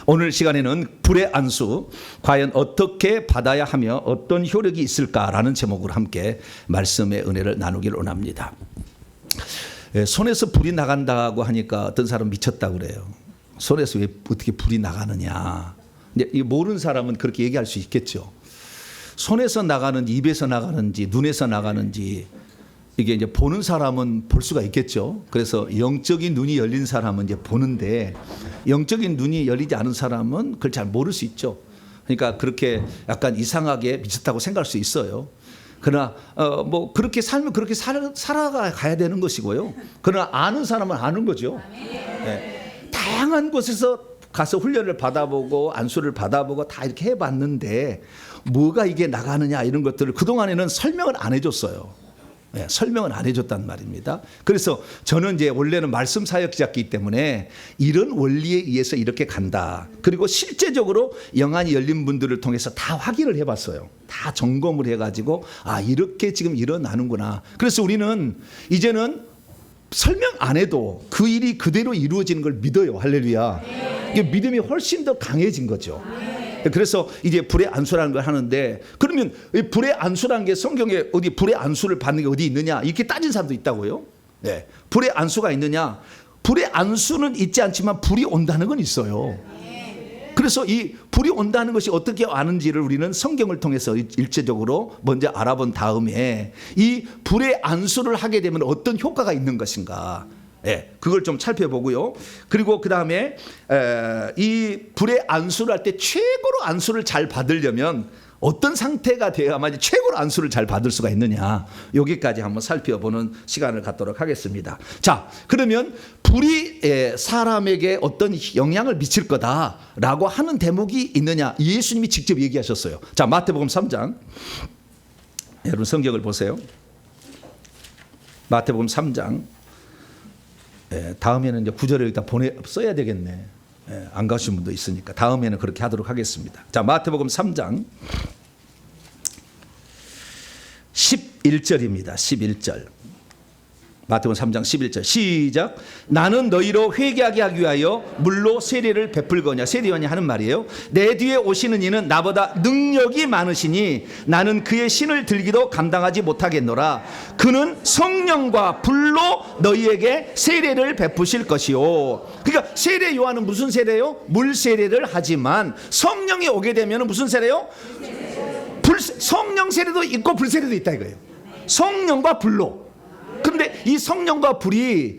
오늘 시간에는 불의 안수 과연 어떻게 받아야 하며 어떤 효력이 있을까라는 제목으로 함께 말씀의 은혜를 나누기를 원합니다. 손에서 불이 나간다고 하니까 어떤 사람 미쳤다고 그래요. 손에서 왜 어떻게 불이 나가느냐. 근데 모르는 사람은 그렇게 얘기할 수 있겠죠. 손에서 나가는지 입에서 나가는지 눈에서 나가는지 이게 이제 보는 사람은 볼 수가 있겠죠. 그래서 영적인 눈이 열린 사람은 이제 보는데 영적인 눈이 열리지 않은 사람은 그걸 잘 모를 수 있죠. 그러니까 그렇게 약간 이상하게 미쳤다고 생각할 수 있어요. 그러나 뭐 그렇게 살면 그렇게 살아가야 되는 것이고요. 그러나 아는 사람은 아는 거죠. 네. 다양한 곳에서 가서 훈련을 받아보고 안수를 받아보고 다 이렇게 해봤는데 뭐가 이게 나가느냐 이런 것들을 그동안에는 설명을 안 해줬어요. 네, 설명은 안 해줬단 말입니다. 그래서 저는 이제 원래는 말씀 사역자였기 때문에 이런 원리에 의해서 이렇게 간다. 그리고 실제적으로 영안이 열린 분들을 통해서 다 확인을 해봤어요. 다 점검을 해가지고 아 이렇게 지금 일어나는구나. 그래서 우리는 이제는 설명 안 해도 그 일이 그대로 이루어지는 걸 믿어요. 할렐루야. 이게 믿음이 훨씬 더 강해진 거죠. 그래서 이제 불의 안수라는 걸 하는데 그러면 불의 안수라는 게 성경에 어디 불의 안수를 받는 게 어디 있느냐 이렇게 따진 사람도 있다고요. 네, 불의 안수가 있느냐? 불의 안수는 있지 않지만 불이 온다는 건 있어요. 그래서 이 불이 온다는 것이 어떻게 아는지를 우리는 성경을 통해서 일체적으로 먼저 알아본 다음에 이 불의 안수를 하게 되면 어떤 효과가 있는 것인가. 예, 그걸 좀 살펴보고요. 그리고 그 다음에 이 불의 안수를 할 때 최고로 안수를 잘 받으려면 어떤 상태가 되어야만 최고로 안수를 잘 받을 수가 있느냐. 여기까지 한번 살펴보는 시간을 갖도록 하겠습니다. 자, 그러면 불이 사람에게 어떤 영향을 미칠 거다라고 하는 대목이 있느냐. 예수님이 직접 얘기하셨어요. 자, 마태복음 3장. 여러분 성경을 보세요. 마태복음 3장. 다음에는 이제 구절을 여기다 써야 되겠네. 안 가신 분도 있으니까 다음에는 그렇게 하도록 하겠습니다. 자, 마태복음 3장 11절입니다. 11절. 마태복음 3장 11절 시작. 나는 너희로 회개하게 하기 위하여 물로 세례를 베풀거냐. 세례요한이 하는 말이에요. 내 뒤에 오시는 이는 나보다 능력이 많으시니 나는 그의 신을 들기도 감당하지 못하겠노라. 그는 성령과 불로 너희에게 세례를 베푸실 것이요. 그러니까 세례 요한은 무슨 세례요? 물 세례를 하지만 성령이 오게 되면 무슨 세례요? 성령 세례도 있고 불 세례도 있다 이거예요. 성령과 불로. 그런데 이 성령과 불이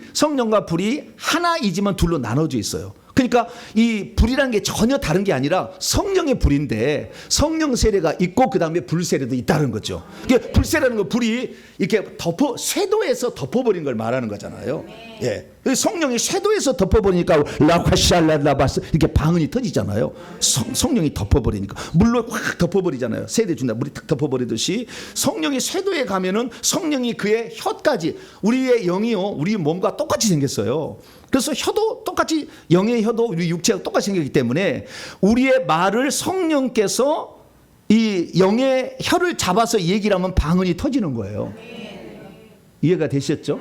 하나이지만 둘로 나눠져 있어요. 그러니까 이 불이라는 게 전혀 다른 게 아니라 성령의 불인데 성령 세례가 있고 그 다음에 불 세례도 있다는 거죠. 이게 불 세례라는 거 불이 이렇게 쇄도에서 덮어버린 걸 말하는 거잖아요. 예, 성령이 쇄도에서 덮어버리니까 라카샬라라바스 이렇게 방언이 터지잖아요. 성령이 덮어버리니까 물로 확 덮어버리잖아요. 세례 준다 물이 탁 덮어버리듯이 성령이 쇄도에 가면은 성령이 그의 혀까지 우리의 영이요 우리 몸과 똑같이 생겼어요. 그래서 혀도 똑같이 영의 혀도 우리 육체가 똑같이 생겼기 때문에 우리의 말을 성령께서 이 영의 혀를 잡아서 얘기를 하면 방언이 터지는 거예요. 이해가 되셨죠?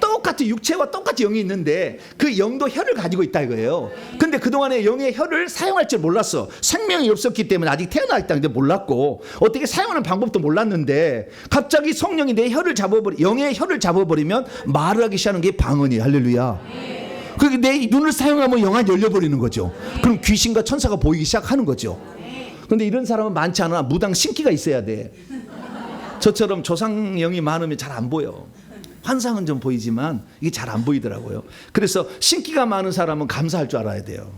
똑같이 육체와 똑같이 영이 있는데 그 영도 혀를 가지고 있다 이거예요. 근데 그동안에 영의 혀를 사용할 줄 몰랐어. 생명이 없었기 때문에 아직 태어나 있다는데 몰랐고 어떻게 사용하는 방법도 몰랐는데 갑자기 성령이 내 혀를 영의 혀를 잡아버리면 말을 하기 시작하는 게 방언이에요. 할렐루야. 그게 내 눈을 사용하면 영안이 열려버리는 거죠. 그럼 귀신과 천사가 보이기 시작하는 거죠. 근데 이런 사람은 많지 않아. 무당 신기가 있어야 돼. 저처럼 조상영이 많으면 잘 안 보여. 환상은 좀 보이지만 이게 잘 안 보이더라고요. 그래서 신기가 많은 사람은 감사할 줄 알아야 돼요.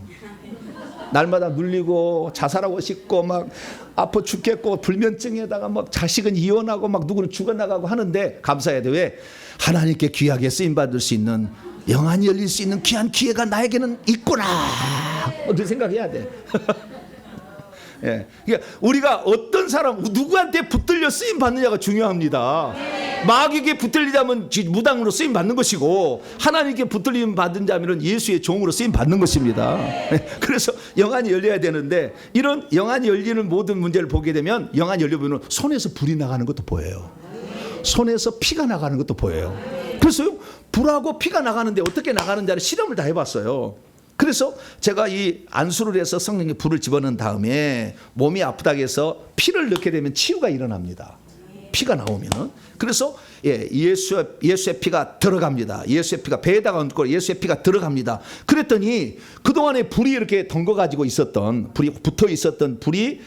날마다 눌리고 자살하고 싶고 막 아파 죽겠고 불면증에다가 막 자식은 이혼하고 막 누구는 죽어나가고 하는데 감사해야 돼. 왜? 하나님께 귀하게 쓰임받을 수 있는 영안이 열릴 수 있는 귀한 기회가 나에게는 있구나. 어떻게 생각해야 돼. 예. 그러니까 우리가 어떤 사람 누구한테 붙들려 쓰임 받느냐가 중요합니다. 마귀에게 붙들리자면 무당으로 쓰임 받는 것이고 하나님께 붙들림 받은 자면은 예수의 종으로 쓰임 받는 것입니다. 그래서 영안이 열려야 되는데 이런 영안이 열리는 모든 문제를 보게 되면 영안이 열려보면 손에서 불이 나가는 것도 보여요. 손에서 피가 나가는 것도 보여요. 그래서 불하고 피가 나가는데 어떻게 나가는지를 실험을 다 해봤어요. 그래서 제가 이 안수를 해서 성령의 불을 집어넣은 다음에 몸이 아프다고 해서 피를 넣게 되면 치유가 일어납니다. 피가 나오면은. 그래서 예수의 피가 들어갑니다. 예수의 피가 배에다가 얹고 예수의 피가 들어갑니다. 그랬더니 그동안에 불이 이렇게 덩궈가지고 있었던, 불이 붙어 있었던 불이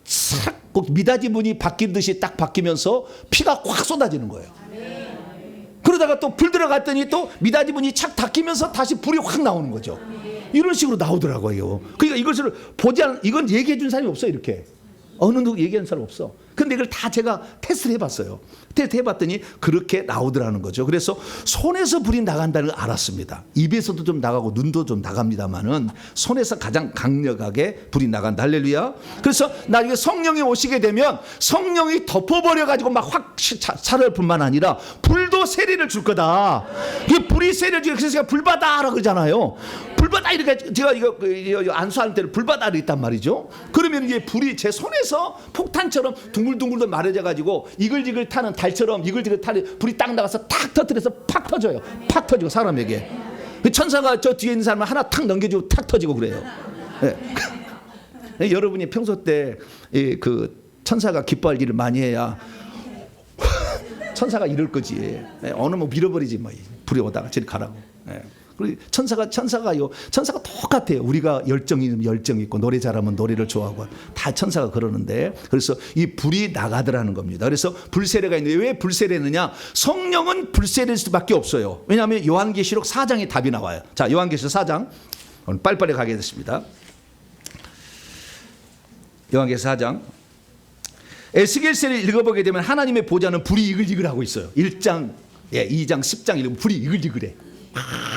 싹 미닫이 문이 바뀐 듯이 딱 바뀌면서 피가 확 쏟아지는 거예요. 그러다가 또 불 들어갔더니 또 미닫이 문이 착 닫히면서 다시 불이 확 나오는 거죠. 이런 식으로 나오더라고요. 그러니까 이것을 이건 얘기해 준 사람이 없어요. 이렇게 어느 누구 얘기하는 사람 없어. 근데 이걸 다 제가 테스트를 해봤어요. 테스트 해봤더니 그렇게 나오더라는 거죠. 그래서 손에서 불이 나간다는 걸 알았습니다. 입에서도 좀 나가고 눈도 좀 나갑니다만은 손에서 가장 강력하게 불이 나간다. 할렐루야. 그래서 나중에 성령이 오시게 되면 성령이 덮어버려가지고 막 확 차를 뿐만 아니라 불도 세례를 줄 거다. 이 불이 세례를 주고 그래서 제가 불바다라고 그러잖아요. 불바다 이렇게 제가 이거 안수하는 때는 불바다를 있단 말이죠. 그러면 이게 불이 제 손에서 폭탄처럼 둥글둥글도 마려져 가지고 이글이글 타는 달처럼 이글이글 타는 불이 딱 나가서 탁 터뜨려서 팍 터져요. 팍 터지고 사람에게. 그 천사가 저 뒤에 있는 사람을 하나 탁 넘겨주고 탁 터지고 그래요. 네. 여러분이 평소 때 그 천사가 기뻐할 일을 많이 해야 천사가 이럴 거지. 어느 뭐 밀어버리지 뭐 불이 오다가 저리 가라고. 그리고 천사가 똑같아요. 우리가 열정이 있고 노래 잘하면 노래를 좋아하고 다 천사가 그러는데, 그래서 이 불이 나가더라는 겁니다. 그래서 불세례가 있는데 왜 불세례느냐? 성령은 불세례일 수밖에 없어요. 왜냐하면 요한계시록 4장에 답이 나와요. 자, 요한계시록 4장 오늘 빨리빨리 가겠습니다. 요한계시록 4장 에스겔서를 읽어보게 되면 하나님의 보좌는 불이 이글이글하고 있어요. 1장, 2장, 10장 읽으면 불이 이글이글해.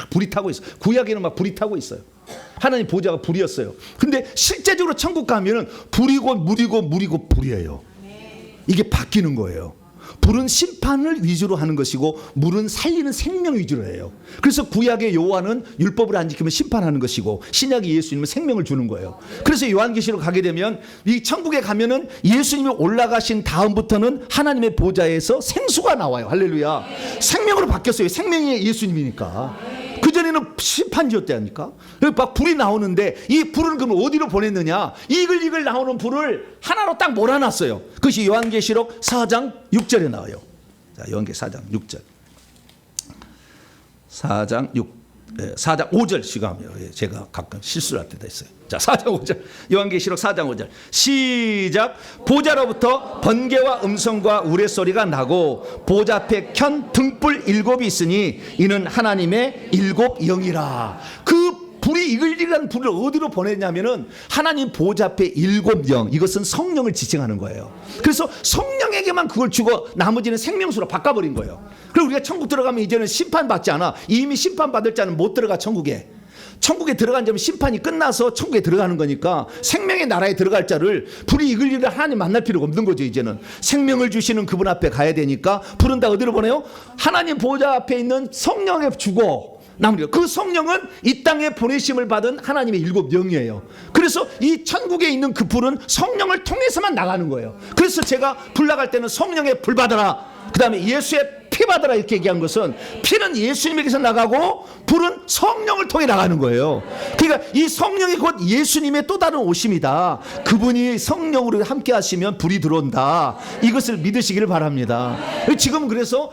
불이 타고 있어요. 구약에는 막 불이 타고 있어요. 하나님 보좌가 불이었어요. 근데 실제적으로 천국 가면은 불이고 물이고 불이에요. 이게 바뀌는 거예요. 불은 심판을 위주로 하는 것이고 물은 살리는 생명 위주로 해요. 그래서 구약의 요한은 율법을 안 지키면 심판하는 것이고 신약의 예수님은 생명을 주는 거예요. 그래서 요한계시록 가게 되면 이 천국에 가면은 예수님이 올라가신 다음부터는 하나님의 보좌에서 생수가 나와요. 할렐루야. 생명으로 바뀌었어요. 생명이 예수님이니까. 그전에는 심판지였다니까. 막 불이 나오는데 이 불은 그럼 어디로 보냈느냐? 이글이글 나오는 불을 하나로 딱 몰아놨어요. 그것이 요한계시록 4장 6절에 나와요. 자, 요한계시록 4장 6절. 4장 5절 시간이요. 제가 가끔 실수를 할 때도 있어요. 자, 4장 5절. 요한계시록 4장 5절. 시작. 보좌로부터 번개와 음성과 우레소리가 나고 보좌 앞에 켠 등불 7이 있으니 이는 하나님의 7 영이라. 그 불이 이글이글한 불을 어디로 보냈냐면은 하나님 보좌 앞에 7 영. 이것은 성령을 지칭하는 거예요. 그래서 성령에게만 그걸 주고 나머지는 생명수로 바꿔버린 거예요. 그리고 우리가 천국 들어가면 이제는 심판받지 않아. 이미 심판받을 자는 못 들어가. 천국에 들어간 자면 심판이 끝나서 천국에 들어가는 거니까 생명의 나라에 들어갈 자를 불이 이글이글 하나님 만날 필요가 없는 거죠. 이제는 생명을 주시는 그분 앞에 가야 되니까 불은 다 어디로 보내요? 하나님 보좌 앞에 있는 성령에 주고 그 성령은 이 땅에 보내심을 받은 하나님의 7 영이에요. 그래서 이 천국에 있는 그 불은 성령을 통해서만 나가는 거예요. 그래서 제가 불 나갈 때는 성령의 불 받아라, 그 다음에 예수의 피 받아라 이렇게 얘기한 것은 피는 예수님에게서 나가고 불은 성령을 통해 나가는 거예요. 그러니까 이 성령이 곧 예수님의 또 다른 오심이다. 그분이 성령으로 함께 하시면 불이 들어온다. 이것을 믿으시기를 바랍니다. 지금 그래서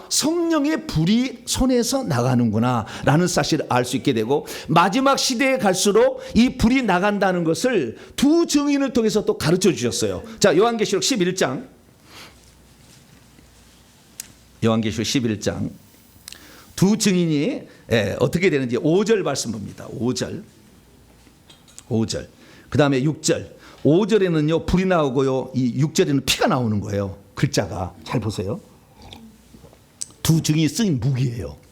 성령의 불이 손에서 나가는구나 라는 사실을 알 수 있게 되고, 마지막 시대에 갈수록 이 불이 나간다는 것을 두 증인을 통해서 또 가르쳐 주셨어요. 자, 요한계시록 11장. 요한계시록 11장 두 증인이 어떻게 되는지 5절 말씀 봅니다. 5절 그 다음에 6절. 5절에는요 불이 나오고요, 이 6절에는 피가 나오는 거예요. 글자가 잘 보세요. 두 증인이 쓰인 무기예요.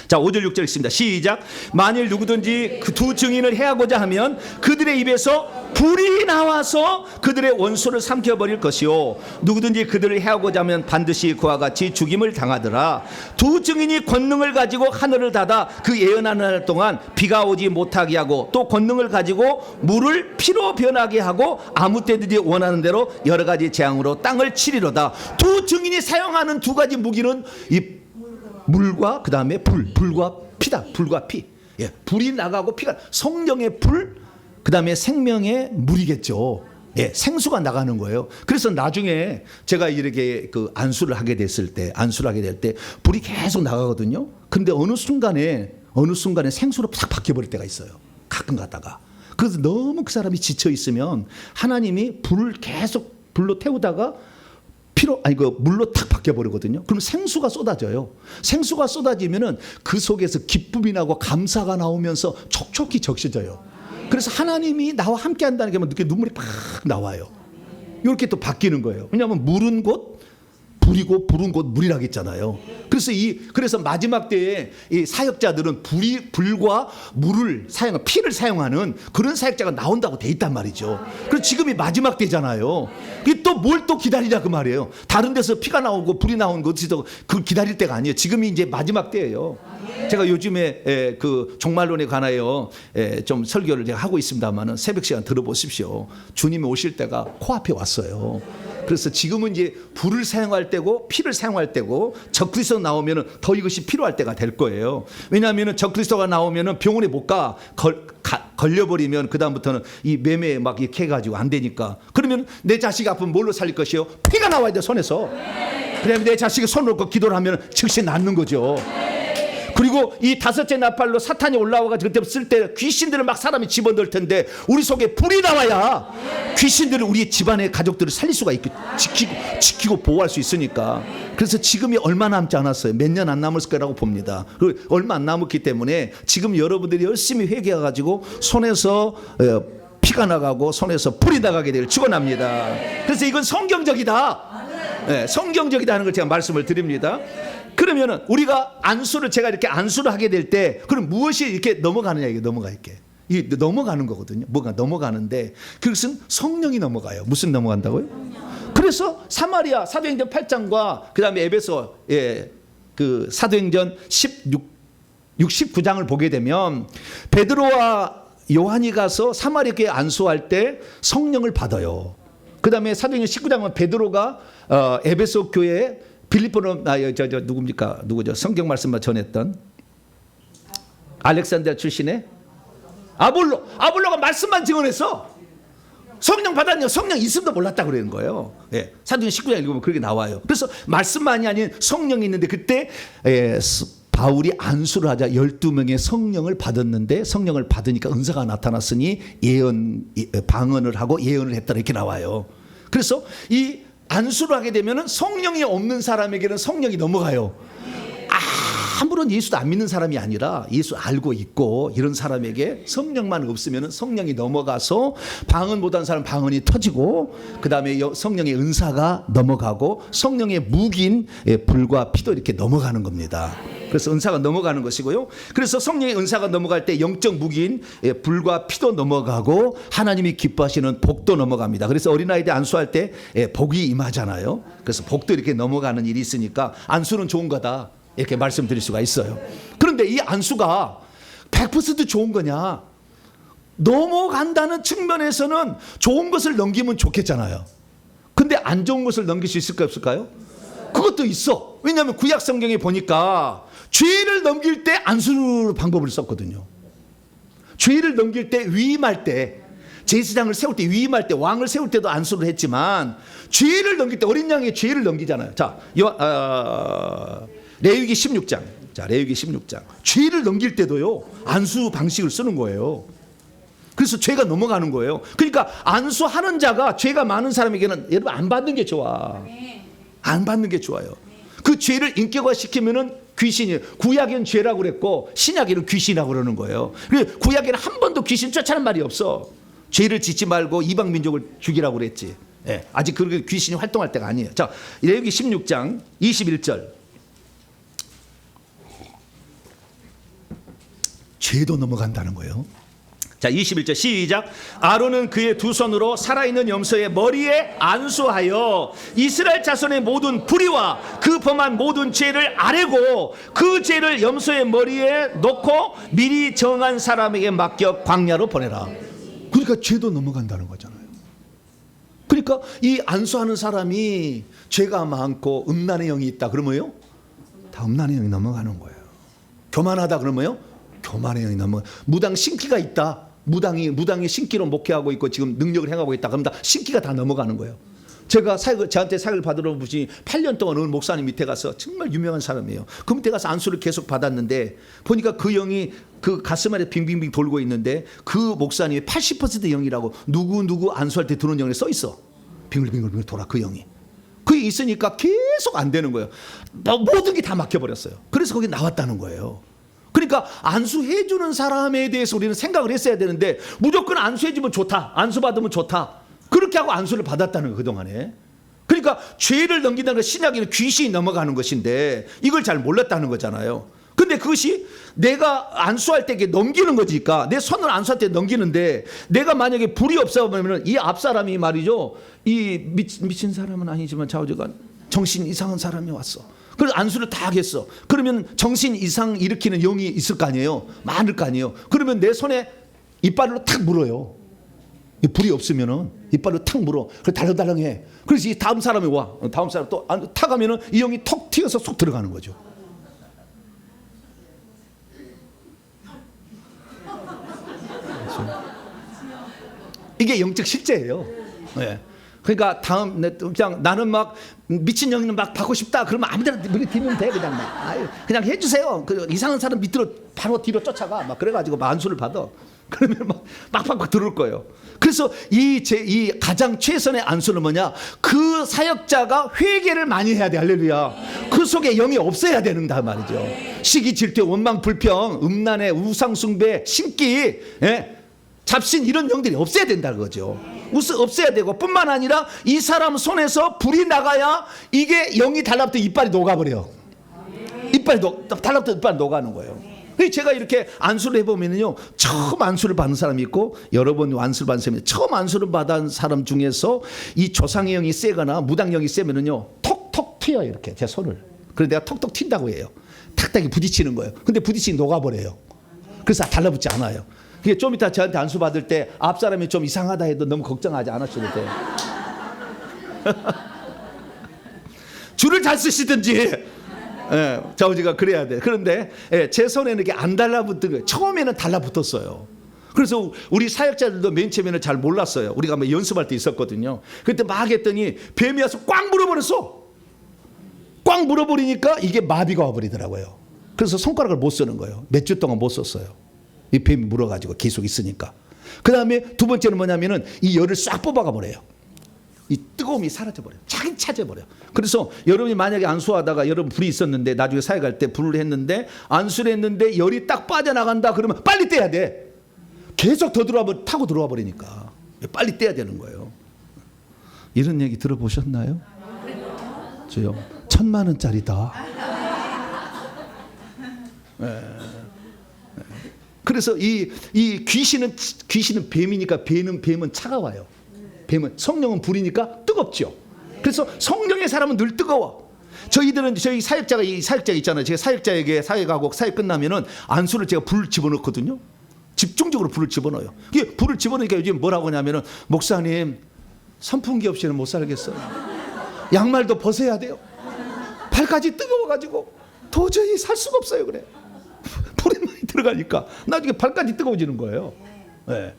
자, 5절 6절 읽습니다. 시작. 만일 누구든지 그 두 증인을 해하고자 하면 그들의 입에서 불이 나와서 그들의 원수를 삼켜버릴 것이요, 누구든지 그들을 해하고자 하면 반드시 그와 같이 죽임을 당하더라. 두 증인이 권능을 가지고 하늘을 닫아 그 예언하는 날 동안 비가 오지 못하게 하고, 또 권능을 가지고 물을 피로 변하게 하고 아무 때든지 원하는 대로 여러 가지 재앙으로 땅을 치리로다. 두 증인이 사용하는 두 가지 무기는 이 물과 그 다음에 불과 피다. 불과 피. 예, 불이 나가고 피가 성령의 불, 그다음에 생명의 물이겠죠. 예, 생수가 나가는 거예요. 그래서 나중에 제가 이렇게 그 안수를 하게 될 때 불이 계속 나가거든요. 근데 어느 순간에 생수로 싹 바뀌어 버릴 때가 있어요. 가끔 가다가. 그래서 너무 그 사람이 지쳐 있으면 하나님이 불을 계속 불로 태우다가 물로 탁 바뀌어 버리거든요. 그럼 생수가 쏟아져요. 생수가 쏟아지면은 그 속에서 기쁨이 나고 감사가 나오면서 촉촉히 적셔져요. 그래서 하나님이 나와 함께 한다는 게 이렇게 눈물이 팍 나와요. 이렇게 또 바뀌는 거예요. 왜냐하면 물은 곧 불이고 불은 곧 물이라겠잖아요. 그래서 마지막 때에 이 사역자들은 불과 물을 피를 사용하는 그런 사역자가 나온다고 돼 있단 말이죠. 그래서 지금이 마지막 때잖아요. 또 뭘 또 기다리냐 그 말이에요. 다른 데서 피가 나오고 불이 나오는 거 어디서 그 기다릴 때가 아니에요. 지금이 이제 마지막 때예요. 제가 요즘에 그 종말론에 관하여 좀 설교를 제가 하고 있습니다만은 새벽 시간 들어보십시오. 주님이 오실 때가 코앞에 왔어요. 그래서 지금은 이제 불을 사용할 때고 피를 사용할 때고 적그리스도 나오면은 더 이것이 필요할 때가 될 거예요. 왜냐하면은 적그리스도가 나오면은 병원에 못 가. 걸려버리면 그 다음부터는 이 매매에 막 이렇게 해가지고 안 되니까. 그러면 내 자식 아프면 뭘로 살릴 것이요? 피가 나와야 돼 손에서. 그다음에 내 자식이 손 놓고 기도를 하면 즉시 낫는 거죠. 그리고 이 다섯째 나팔로 사탄이 올라와가지고 그때 쓸 때 귀신들을 막 사람이 집어넣을 텐데 우리 속에 불이 나와야 귀신들을 우리 집안의 가족들을 살릴 수가 있고 지키고 보호할 수 있으니까. 그래서 지금이 얼마 남지 않았어요. 몇 년 안 남을 거라고 봅니다. 얼마 안 남았기 때문에 지금 여러분들이 열심히 회개해가지고 손에서 피가 나가고 손에서 불이 나가게 되길 축원합니다. 그래서 이건 성경적이다. 네, 성경적이다는 걸 제가 말씀을 드립니다. 그러면은 우리가 제가 이렇게 안수를 하게 될 때 그럼 무엇이 이렇게 넘어가느냐, 이게 넘어가는 거거든요. 뭐가 넘어가는데 그것은 성령이 넘어가요. 무슨 넘어간다고요? 그래서 사마리아 사도행전 8장과 그다음에 에베소 그 사도행전 69장을 보게 되면 베드로와 요한이 가서 사마리아 교회에 안수할 때 성령을 받아요. 그다음에 사도행전 19장은 베드로가 에베소 교회에 빌립보는 누구죠? 성경 말씀만 전했던 알렉산드리아 출신의 아볼로가 말씀만 증언했어. 성령 받았냐? 성령 있음도 몰랐다 그러는 거예요. 예, 사도행전 19장 읽으면 그렇게 나와요. 그래서 말씀만이 아닌 성령이 있는데 그때 바울이 안수를 하자 12명의 성령을 받았는데 성령을 받으니까 은사가 나타났으니 방언을 하고 예언을 했다 이렇게 나와요. 그래서 이 안수를 하게 되면 성령이 없는 사람에게는 성령이 넘어가요. 아무런 예수도 안 믿는 사람이 아니라 예수 알고 있고 이런 사람에게 성령만 없으면 성령이 넘어가서 방언 못한 사람 방언이 터지고 그 다음에 성령의 은사가 넘어가고 성령의 무기인 불과 피도 이렇게 넘어가는 겁니다. 그래서 은사가 넘어가는 것이고요. 그래서 성령의 은사가 넘어갈 때 영적 무기인 불과 피도 넘어가고 하나님이 기뻐하시는 복도 넘어갑니다. 그래서 어린아이들 안수할 때 복이 임하잖아요. 그래서 복도 이렇게 넘어가는 일이 있으니까 안수는 좋은 거다 이렇게 말씀드릴 수가 있어요. 그런데 이 안수가 100% 좋은 거냐? 넘어간다는 측면에서는 좋은 것을 넘기면 좋겠잖아요. 근데 안 좋은 것을 넘길 수 있을까 없을까요? 그것도 있어. 왜냐하면 구약 성경에 보니까 죄를 넘길 때 안수 방법을 썼거든요. 죄를 넘길 때 위임할 때 제사장을 세울 때 위임할 때 왕을 세울 때도 안수를 했지만 죄를 넘길 때 어린 양의 죄를 넘기잖아요. 자, 레위기 16장. 자, 레위기 16장. 죄를 넘길 때도요. 안수 방식을 쓰는 거예요. 그래서 죄가 넘어가는 거예요. 그러니까 안수하는 자가 죄가 많은 사람에게는 여러분 안 받는 게 좋아. 안 받는 게 좋아요. 그 죄를 인격화시키면은 귀신이 구약에는 죄라고 그랬고 신약에는 귀신이라고 그러는 거예요. 구약에는 한 번도 귀신 쫓아낸 말이 없어. 죄를 짓지 말고 이방 민족을 죽이라고 그랬지. 예, 아직 그렇게 귀신이 활동할 때가 아니에요. 자, 레위기 16장 21절. 죄도 넘어간다는 거예요. 자, 21절 시작. 아론은 그의 두 손으로 살아있는 염소의 머리에 안수하여 이스라엘 자손의 모든 불의와 그 범한 모든 죄를 아뢰고 그 죄를 염소의 머리에 놓고 미리 정한 사람에게 맡겨 광야로 보내라. 그러니까 죄도 넘어간다는 거잖아요. 그러니까 이 안수하는 사람이 죄가 많고 음란의 영이 있다 그러면요 다 음란의 영이 넘어가는 거예요. 교만하다 그러면요 교만의 영이 넘어. 무당 신기가 있다. 무당이 신기로 목회하고 있고 지금 능력을 행하고 있다. 그럼 다 신기가 다 넘어가는 거예요. 제가 저한테 사역을 받으러 오신 8년 동안 어느 목사님 밑에 가서 정말 유명한 사람이에요. 그 밑에 가서 안수를 계속 받았는데 보니까 그 영이 그 가슴 안에 빙빙빙 돌고 있는데 그 목사님이 80% 영이라고 누구 안수할 때 들어온 영이 써 있어. 빙글빙글 돌아 그 영이. 그게 있으니까 계속 안 되는 거예요. 모든 게 다 막혀버렸어요. 그래서 거기 나왔다는 거예요. 그러니까 안수해주는 사람에 대해서 우리는 생각을 했어야 되는데 무조건 안수해주면 좋다. 안수받으면 좋다. 그렇게 하고 안수를 받았다는 거예요, 그동안에. 그러니까 죄를 넘긴다는 건 신약에는 귀신이 넘어가는 것인데 이걸 잘 몰랐다는 거잖아요. 근데 그것이 내가 안수할 때 넘기는 거니까 내 손을 안수할 때 넘기는데 내가 만약에 불이 없어보면 이 앞사람이 말이죠. 이 미친 사람은 아니지만 좌우지간 정신 이상한 사람이 왔어. 그래서 안수를 다 하겠어. 그러면 정신 이상 일으키는 영이 있을 거 아니에요. 많을 거 아니에요. 그러면 내 손에 이빨로 탁 물어요. 불이 없으면은 이빨로 탁 물어. 그래서 달랑달랑해. 그래서 이 다음 사람이 와. 다음 사람 또 탁 하면은 이 영이 톡 튀어서 쏙 들어가는 거죠. 이게 영적 실제예요. 네. 그러니까 그냥 나는 막 미친 영이는 막 받고 싶다. 그러면 아무데나 들면 돼. 그냥 그냥 해주세요. 그 이상한 사람 밑으로 바로 뒤로 쫓아가. 막 그래가지고 안수를 받아. 그러면 막 들을 거예요. 그래서 이 가장 최선의 안수는 뭐냐? 그 사역자가 회개를 많이 해야 돼. 할렐루야. 그 속에 영이 없어야 된다 말이죠. 시기, 질투, 원망, 불평, 음란의 우상 숭배, 신기, 잡신 이런 영들이 없어야 된다는 거죠. 없어야 되고 뿐만 아니라 이 사람 손에서 불이 나가야 이게 영이 달라붙어 이빨이 녹아버려. 달라붙어 이빨이 녹아는 거예요. 제가 이렇게 안수를 해보면요, 처음 안수를 받은 사람이 있고 여러 번 안수를 받은 사람이 처음 안수를 받은 사람 중에서 이 조상의 영이 세거나 무당영이 세면은요 톡톡 튀어요. 이렇게 제 손을. 그래서 내가 톡톡 튄다고 해요. 탁탁이 부딪히는 거예요. 근데 부딪히니 녹아버려요. 그래서 달라붙지 않아요. 그게 좀 이따 저한테 안수 받을 때 앞사람이 좀 이상하다 해도 너무 걱정하지 않으셔도 돼요. 줄을 잘 쓰시든지 좌우지가 그래야 돼. 그런데 제 손에는 이게 안 달라붙은 거예요. 처음에는 달라붙었어요. 그래서 우리 사역자들도 맨 처음에는 잘 몰랐어요. 우리가 뭐 연습할 때 있었거든요. 그때 막 했더니 뱀이 와서 꽉 물어버렸어. 꽉 물어버리니까 이게 마비가 와버리더라고요. 그래서 손가락을 못 쓰는 거예요. 몇 주 동안 못 썼어요. 이 뱀이 물어가지고 계속 있으니까. 그 다음에 두 번째는 뭐냐면은 이 열을 싹 뽑아가 버려요. 이 뜨거움이 사라져버려요. 자기 찾아버려요. 그래서 여러분이 만약에 안수하다가 여러분 불이 있었는데 나중에 사역할 때 불을 했는데 안수를 했는데 열이 딱 빠져나간다 그러면 빨리 떼야 돼. 계속 더 타고 들어와 버리니까 빨리 떼야 되는 거예요. 이런 얘기 들어보셨나요? 저요. 1,000만 원짜리다. 그래서 이 귀신은 뱀이니까 뱀은 차가워요. 뱀은 성령은 불이니까 뜨겁죠. 그래서 성령의 사람은 늘 뜨거워. 저희 사역자가 있잖아요. 제가 사역자에게 사역하고 사역 끝나면은 안수를 제가 불을 집어넣거든요. 집중적으로 불을 집어넣어요. 이게 불을 집어넣으니까 요즘 뭐라고 하냐면은 목사님 선풍기 없이는 못 살겠어요. 양말도 벗어야 돼요. 발까지 뜨거워가지고 도저히 살 수가 없어요. 그래. 불이 많이 들어가니까 나중에 발까지 뜨거워지는 거예요.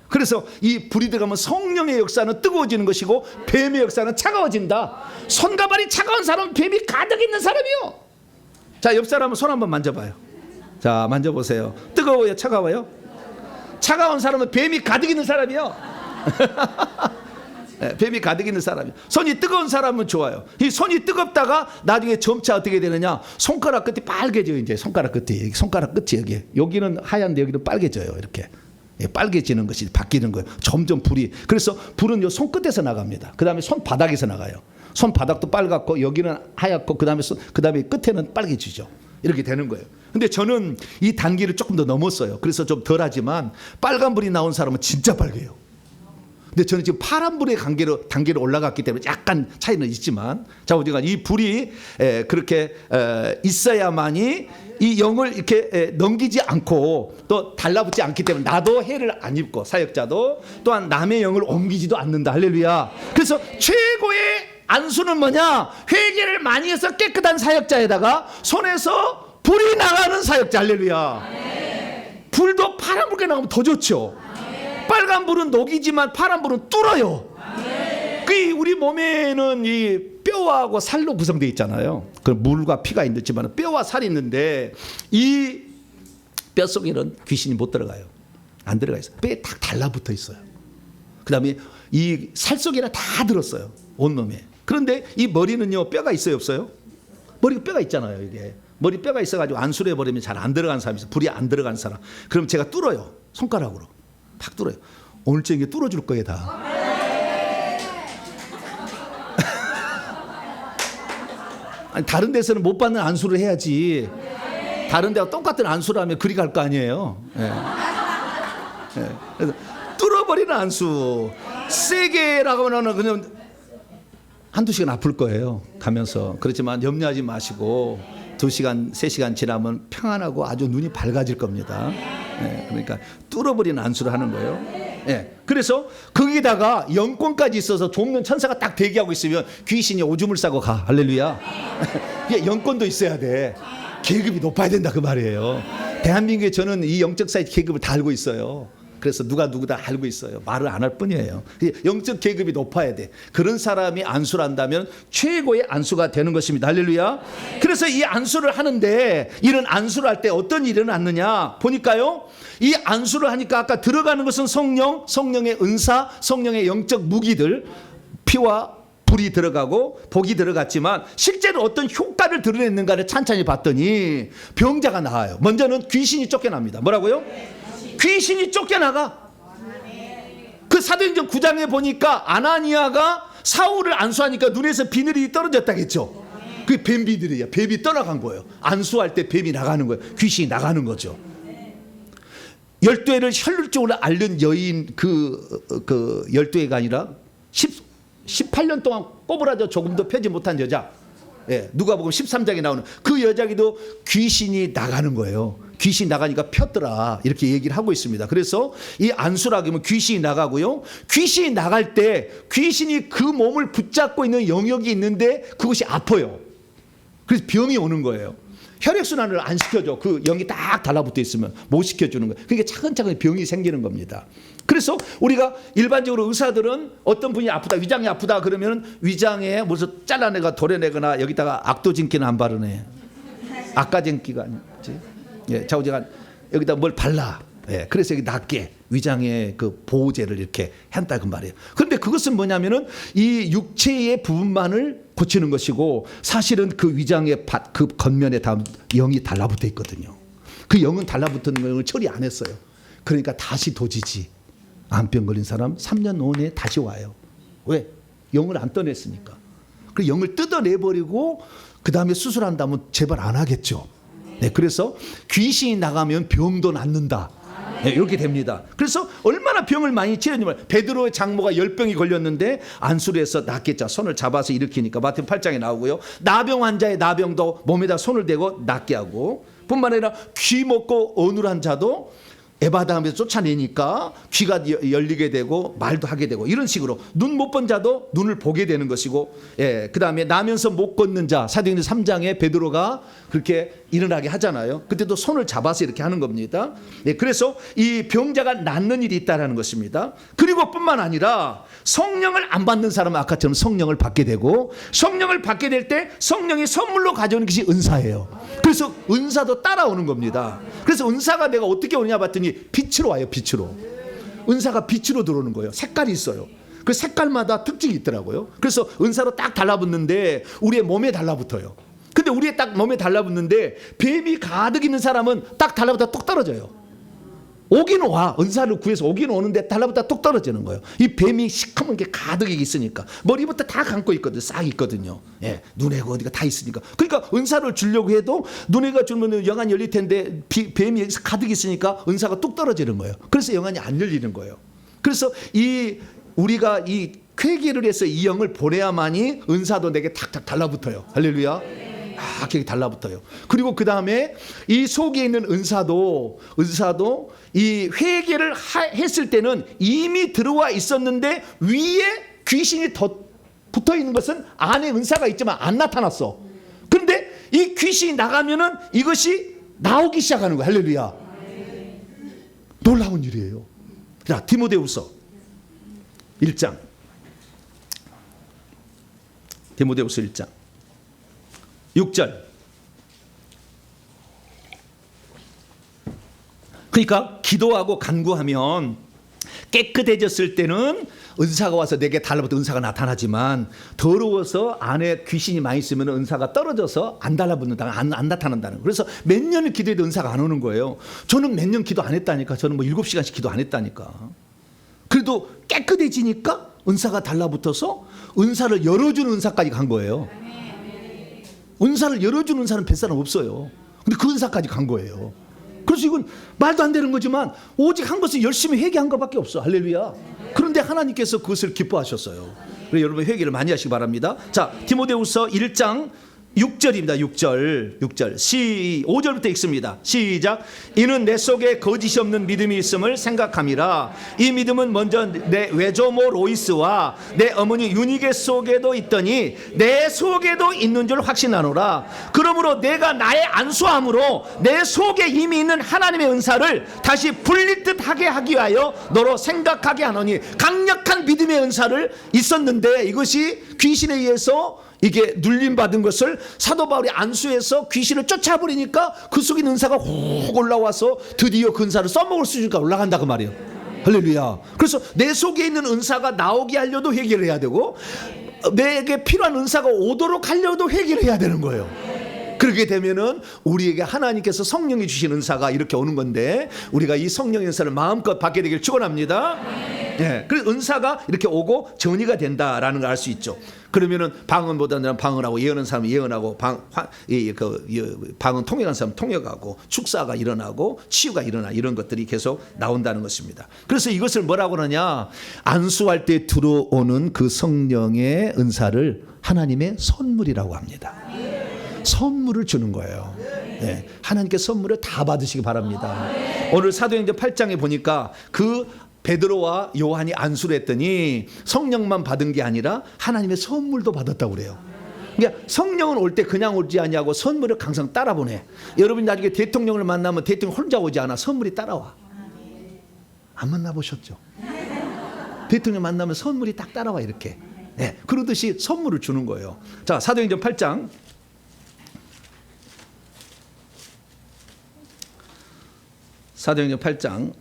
그래서 이 불이 들어가면 성령의 역사는 뜨거워지는 것이고 뱀의 역사는 차가워진다. 손과 발이 차가운 사람은 뱀이 가득 있는 사람이요. 자, 옆 사람은 손 한번 만져봐요. 자, 만져보세요. 뜨거워요? 차가워요? 차가운 사람은 뱀이 가득 있는 사람이요. 뱀이 가득 있는 사람이요. 손이 뜨거운 사람은 좋아요. 이 손이 뜨겁다가 나중에 점차 어떻게 되느냐? 손가락 끝이 빨개져요. 이제 손가락 끝이 여기는 하얀데 여기는 빨개져요. 이렇게. 빨개지는 것이 바뀌는 거예요. 점점 불이. 그래서 불은 요 손끝에서 나갑니다. 그 다음에 손바닥에서 나가요. 손바닥도 빨갛고 여기는 하얗고 그 다음에 끝에는 빨개지죠. 이렇게 되는 거예요. 근데 저는 이 단계를 조금 더 넘었어요. 그래서 좀 덜하지만 빨간 불이 나온 사람은 진짜 빨개요. 근데 저는 지금 파란불의 단계로 올라갔기 때문에 약간 차이는 있지만, 자, 우리가 이 불이 그렇게 있어야만이 이 영을 이렇게 넘기지 않고 또 달라붙지 않기 때문에 나도 해를 안 입고 사역자도 또한 남의 영을 옮기지도 않는다. 할렐루야. 그래서 최고의 안수는 뭐냐? 회개를 많이 해서 깨끗한 사역자에다가 손에서 불이 나가는 사역자. 할렐루야. 불도 파란불에 나가면 더 좋죠. 빨간 불은 녹이지만 파란 불은 뚫어요. 그 우리 몸에는 이 뼈하고 살로 구성되어 있잖아요. 그 물과 피가 있지만 뼈와 살이 있는데 이 뼈 속에는 귀신이 못 들어가요. 안 들어가 있어요. 뼈에 딱 달라붙어 있어요. 그 다음에 이 살 속에는 다 들었어요. 온몸에. 그런데 이 머리는요, 뼈가 있어요, 없어요? 머리가 뼈가 있잖아요. 이게 머리 뼈가 있어가지고 안수를 해버리면 잘 안 들어가는 사람이 있어요. 불이 안 들어가는 사람. 그럼 제가 뚫어요. 손가락으로 팍 뚫어요. 오늘 저녁에 뚫어줄 거예요 다. 아니, 다른 데서는 못 받는 안수를 해야지. 다른 데와 똑같은 안수를 하면 그리 갈 거 아니에요. 예. 예. 그래서 뚫어버리는 안수. 세게라고 하면 그냥 한두 시간 아플 거예요. 가면서. 그렇지만 염려하지 마시고 2시간, 3시간 지나면 평안하고 아주 눈이 밝아질 겁니다. 예. 그러니까 뚫어버리는 안수를 하는 거예요. 예. 그래서 거기다가 영권까지 있어서 좁는 천사가 딱 대기하고 있으면 귀신이 오줌을 싸고 가. 할렐루야. 영권도 있어야 돼. 계급이 높아야 된다 그 말이에요. 대한민국에 저는 이 영적 사이트 계급을 다 알고 있어요. 그래서 누가 누구다 알고 있어요. 말을 안 할 뿐이에요. 영적 계급이 높아야 돼. 그런 사람이 안수를 한다면 최고의 안수가 되는 것입니다. 할렐루야. 그래서 이 안수를 하는데 이런 안수를 할 때 어떤 일이 일어났느냐 보니까요. 이 안수를 하니까 아까 들어가는 것은 성령, 성령의 은사, 성령의 영적 무기들, 피와 불이 들어가고 복이 들어갔지만 실제로 어떤 효과를 드러냈는가를 찬찬히 봤더니 병자가 나와요. 먼저는 귀신이 쫓겨납니다. 뭐라고요? 귀신이 쫓겨나가. 그 사도행전 9장에 보니까 아나니아가 사울을 안수하니까 눈에서 비늘이 떨어졌다겠죠. 그게 뱀비들이야. 뱀이 떠나간 거예요. 안수할 때 뱀이 나가는 거예요. 귀신이 나가는 거죠. 12회를 혈률적으로 앓는 여인 그 12회가 아니라 18년 동안 꼬부라져 조금도 펴지 못한 여자. 예, 누가복음 13장에 나오는 그 여자기도 귀신이 나가는 거예요. 귀신이 나가니까 폈더라 이렇게 얘기를 하고 있습니다. 그래서 이 안수라고 하면 귀신이 나가고요. 귀신이 나갈 때 귀신이 그 몸을 붙잡고 있는 영역이 있는데 그것이 아파요. 그래서 병이 오는 거예요. 혈액순환을 안 시켜줘. 그 영이 딱 달라붙어 있으면 못 시켜주는 거예요. 그러니까 차근차근 병이 생기는 겁니다. 그래서 우리가 일반적으로 의사들은 어떤 분이 아프다, 위장이 아프다 그러면 위장에 무슨 잘라내가 도려내거나 여기다가 악도진기는 안 바르네. 악가진기가 아니지. 예, 자우지가 여기다 뭘 발라. 예, 그래서 여기 낫게 위장의 그 보호제를 이렇게 한다 그 말이에요. 그런데 그것은 뭐냐면은 이 육체의 부분만을 고치는 것이고 사실은 그 위장의 그 겉면에 다 영이 달라붙어 있거든요. 그 영은 달라붙은 영을 처리 안 했어요. 그러니까 다시 도지지. 암병 걸린 사람 3년 5년에 다시 와요. 왜? 영을 안 떠냈으니까. 그 영을 뜯어내버리고 그 다음에 수술한다면 제발 안 하겠죠. 네, 그래서 귀신이 나가면 병도 낫는다. 네, 이렇게 됩니다. 그래서 얼마나 병을 많이 치료했냐면 베드로의 장모가 10병이 걸렸는데 안수를 해서 낫겠죠. 손을 잡아서 일으키니까 마태복음 8장에 나오고요. 나병 환자의 나병도 몸에다 손을 대고 낫게 하고 뿐만 아니라 귀 먹고 어눌한 자도 에바다함에서 쫓아내니까 귀가 열리게 되고 말도 하게 되고 이런 식으로 눈 못 본 자도 눈을 보게 되는 것이고, 예, 그 다음에 나면서 못 걷는 자 사도행전 3장에 베드로가 그렇게 일어나게 하잖아요. 그때도 손을 잡아서 이렇게 하는 겁니다. 예, 그래서 이 병자가 낫는 일이 있다는 것입니다. 그리고 뿐만 아니라 성령을 안 받는 사람은 아까처럼 성령을 받게 되고 성령을 받게 될 때 성령이 선물로 가져오는 것이 은사예요. 그래서 은사도 따라오는 겁니다. 그래서 은사가 내가 어떻게 오느냐 봤더니 빛으로 와요. 빛으로. 은사가 빛으로 들어오는 거예요. 색깔이 있어요. 그 색깔마다 특징이 있더라고요. 그래서 은사로 딱 달라붙는데 우리의 몸에 달라붙어요. 근데 우리의 딱 몸에 달라붙는데 뱀이 가득 있는 사람은 딱 달라붙다 뚝 떨어져요. 오긴 와. 은사를 구해서 오긴 오는데 달라붙다 뚝 떨어지는 거예요. 이 뱀이 시커먼 게 가득 있으니까. 머리부터 다 감고 있거든요. 싹 있거든요. 예, 눈에 어디가 다 있으니까. 그러니까 은사를 주려고 해도 눈에가 주면 영안이 열릴 텐데 뱀이 가득 있으니까 은사가 뚝 떨어지는 거예요. 그래서 영안이 안 열리는 거예요. 그래서 우리가 이 회개를 해서 이 영을 보내야만이 은사도 내게 탁탁 달라붙어요. 할렐루야. 이렇게 달라붙어요. 그리고 그 다음에 이 속에 있는 은사도 이 회개를 했을 때는 이미 들어와 있었는데 위에 귀신이 더 붙어 있는 것은 안에 은사가 있지만 안 나타났어. 그런데 이 귀신이 나가면은 이것이 나오기 시작하는 거야. 할렐루야. 놀라운 일이에요. 자, 디모데후서 1장. 디모데후서 1장 6절. 그러니까 기도하고 간구하면 깨끗해졌을 때는 은사가 와서 내게 달라붙어 은사가 나타나지만, 더러워서 안에 귀신이 많이 있으면 은사가 떨어져서 안 달라붙는다, 안 나타난다는 거예요. 그래서 몇 년을 기도해도 은사가 안 오는 거예요. 저는 몇 년 기도 안 했다니까. 저는 뭐 7시간씩 기도 안 했다니까. 그래도 깨끗해지니까 은사가 달라붙어서 은사를 열어주는 은사까지 간 거예요. 은사를 열어주는 은사는 뱃사람 없어요. 근데 그 은사까지 간 거예요. 그래서 이건 말도 안 되는 거지만 오직 한 것은 열심히 회개한 것밖에 없어. 할렐루야. 그런데 하나님께서 그것을 기뻐하셨어요. 그래서 여러분 회개를 많이 하시기 바랍니다. 자, 디모데후서 1장 6절입니다. 6절 5절부터 읽습니다. 시작. 이는 내 속에 거짓이 없는 믿음이 있음을 생각함이라. 이 믿음은 먼저 내 외조모 로이스와 내 어머니 유니게 속에도 있더니 내 속에도 있는 줄 확신하노라. 그러므로 내가 나의 안수함으로 내 속에 이미 있는 하나님의 은사를 다시 불릴 듯 하게 하기 위하여 너로 생각하게 하노니, 강력한 믿음의 은사를 있었는데 이것이 귀신에 의해서 이게 눌림받은 것을 사도 바울이 안수해서 귀신을 쫓아버리니까 그 속에 있는 은사가 훅 올라와서 드디어 그 은사를 써먹을 수준까지 올라간다 그 말이에요. 할렐루야. 그래서 내 속에 있는 은사가 나오게 하려도 회개를 해야 되고, 내게 필요한 은사가 오도록 하려도 회개를 해야 되는 거예요. 그렇게 되면은 우리에게 하나님께서 성령이 주신 은사가 이렇게 오는 건데, 우리가 이 성령의 은사를 마음껏 받게 되길 축원합니다. 예, 그래서 은사가 이렇게 오고 정리가 된다라는 걸 알 수 있죠. 그러면은 방언보다는 방언하고, 예언하는 사람은 예언하고, 방언 통역하는 사람은 통역하고, 축사가 일어나고 치유가 일어나, 이런 것들이 계속 나온다는 것입니다. 그래서 이것을 뭐라고 하느냐, 안수할 때 들어오는 그 성령의 은사를 하나님의 선물이라고 합니다. 선물을 주는 거예요. 네, 하나님께 선물을 다 받으시기 바랍니다. 오늘 사도행전 8장에 보니까 그 베드로와 요한이 안수를 했더니 성령만 받은 게 아니라 하나님의 선물도 받았다고 그래요. 그러니까 성령은 올 때 그냥 오지 않냐고 선물을 항상 따라보내. 여러분 나중에 대통령을 만나면 대통령 혼자 오지 않아. 선물이 따라와. 안 만나보셨죠? 대통령 만나면 선물이 딱 따라와 이렇게. 네, 그러듯이 선물을 주는 거예요. 자, 사도행전 8장 사도행전 8장